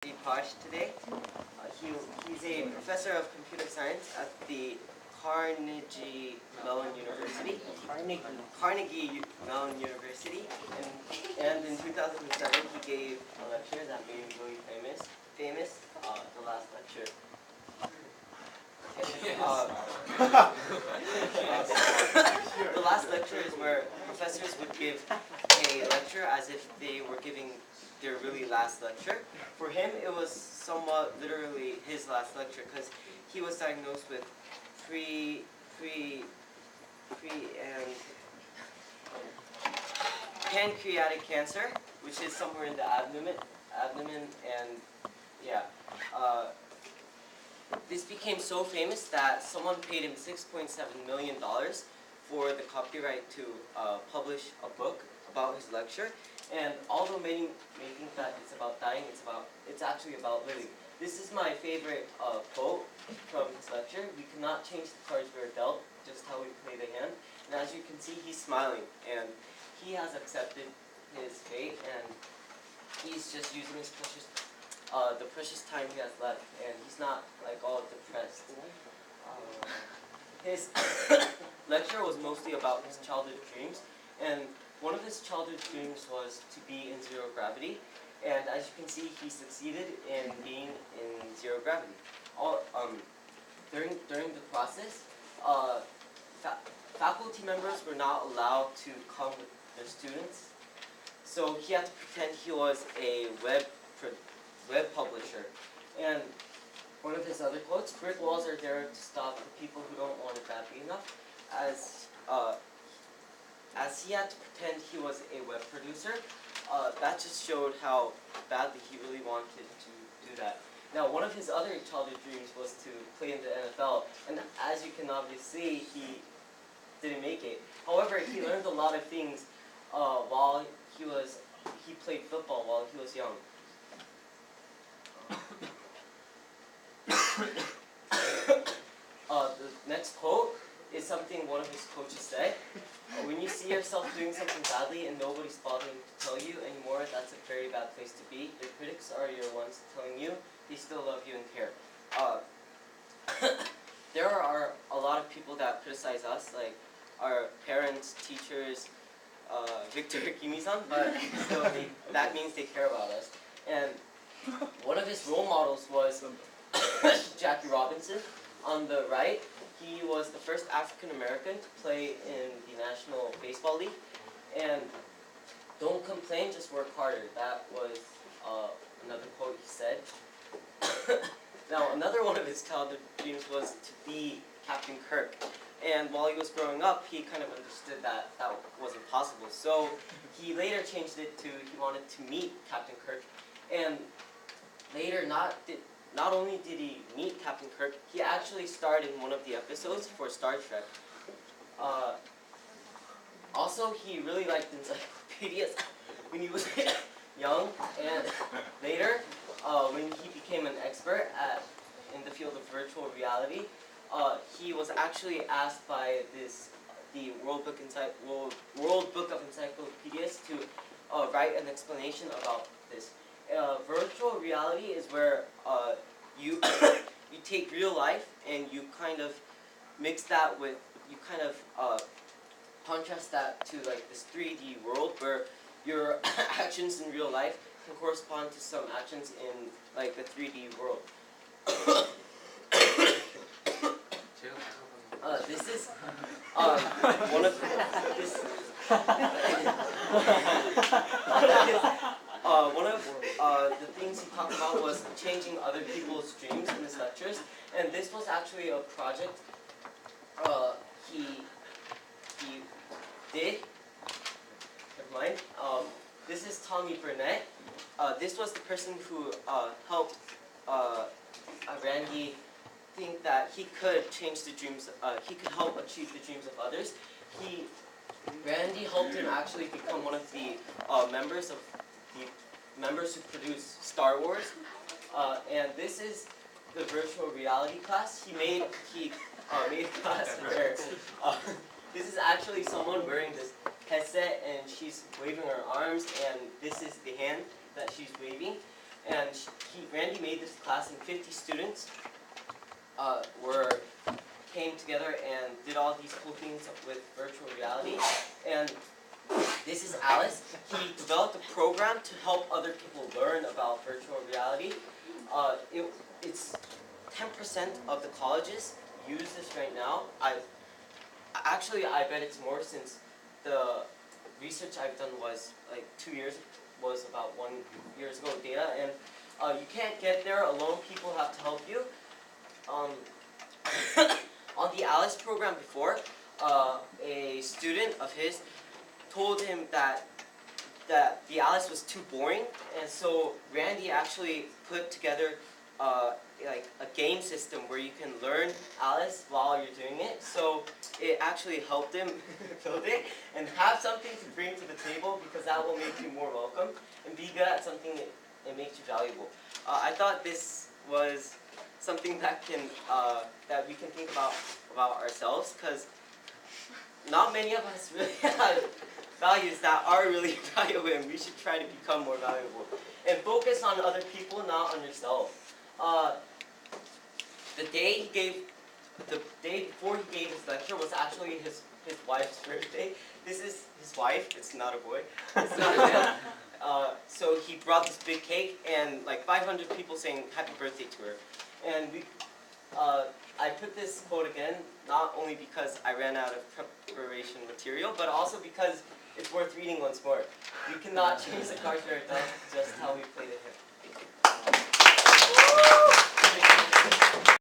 Pausch today. He's a professor of computer science at the Carnegie Mellon University. Carnegie Mellon University, and in 2007 he gave a lecture that made him really famous. The last lecture. The last lecture is where professors would give a lecture as if they were giving their really last lecture. For him, it was somewhat literally his last lecture because he was diagnosed with and pancreatic cancer, which is somewhere in the abdomen, and yeah. This became so famous that someone paid him $6.7 million for the copyright to publish a book about his lecture. And although many may think that it's about dying, it's actually about living. This is my favorite quote from his lecture. We cannot change the cards we are dealt, just how we play the hand. And as you can see, he's smiling, and he has accepted his fate, and he's just using his the precious time he has left, and he's not like all depressed. His lecture was mostly about his childhood dreams, and one of his childhood dreams was to be in zero gravity, and as you can see, he succeeded in being in zero gravity. During the process, faculty members were not allowed to come with their students, so he had to pretend he was a web publisher. And one of his other quotes: "Brick walls are there to stop the people who don't want it badly enough." As he had to pretend he was a web producer, that just showed how badly he really wanted to do that. Now, one of his other childhood dreams was to play in the NFL, and as you can obviously see, he didn't make it. However, he learned a lot of things while he played football while he was young. The next quote is something one of his coaches said. When you see yourself doing something badly and nobody's bothering to tell you anymore, that's a very bad place to be. Your critics are your ones telling you they still love you and care. There are a lot of people that criticize us, like our parents, teachers, Victor Kimi-san, but still that means they care about us. And one of his role models was Jackie Robinson. On the right, he was the first African American to play in the National Baseball League. And "Don't complain, just work harder." That was another quote he said. Now, another one of his childhood dreams was to be Captain Kirk. And while he was growing up, he kind of understood that that wasn't possible. So he later changed it to he wanted to meet Captain Kirk. And later, not only did he meet Captain Kirk, he actually starred in one of the episodes for Star Trek. Also, he really liked encyclopedias when he was young, and later, when he became an expert in the field of virtual reality, he was actually asked by the World Book of Encyclopedias to write an explanation about this. Virtual reality is where you you take real life and you kind of mix that with, you kind of contrast that to like this 3D world where your actions in real life can correspond to some actions in like the 3D world. This is one of this. One of the things he talked about was changing other people's dreams in his lectures, and this was actually a project he did. Never mind. This is Tommy Burnett. This was the person who helped Randy think that he could change the dreams. He could help achieve the dreams of others. Randy helped him actually become one of the members who produce Star Wars, and this is the virtual reality class. He made a class where this is actually someone wearing this headset, and she's waving her arms, and this is the hand that she's waving. and Randy made this class, and 50 students came together and did all these cool things with virtual reality. And this is Alice. He developed a program to help other people learn about virtual reality. It's 10% of the colleges use this right now. I bet it's more, since the research I've done was like 2 years, was about 1 year ago data, and you can't get there alone. People have to help you. On the Alice program before, a student of his told him that the Alice was too boring, and so Randy actually put together like a game system where you can learn Alice while you're doing it. So it actually helped him build it and have something to bring to the table, because that will make you more welcome, and be good at something it makes you valuable. I thought this was something that we can think about ourselves, because not many of us really have values that are really valuable, and we should try to become more valuable. And focus on other people, not on yourself. The day before he gave his lecture was actually his wife's birthday. This is his wife. It's not a boy. So he brought this big cake, and like 500 people saying happy birthday to her. And I put this quote again, not only because I ran out of preparation material, but also because it's worth reading once more. We cannot change the cards, just how we play the hymn.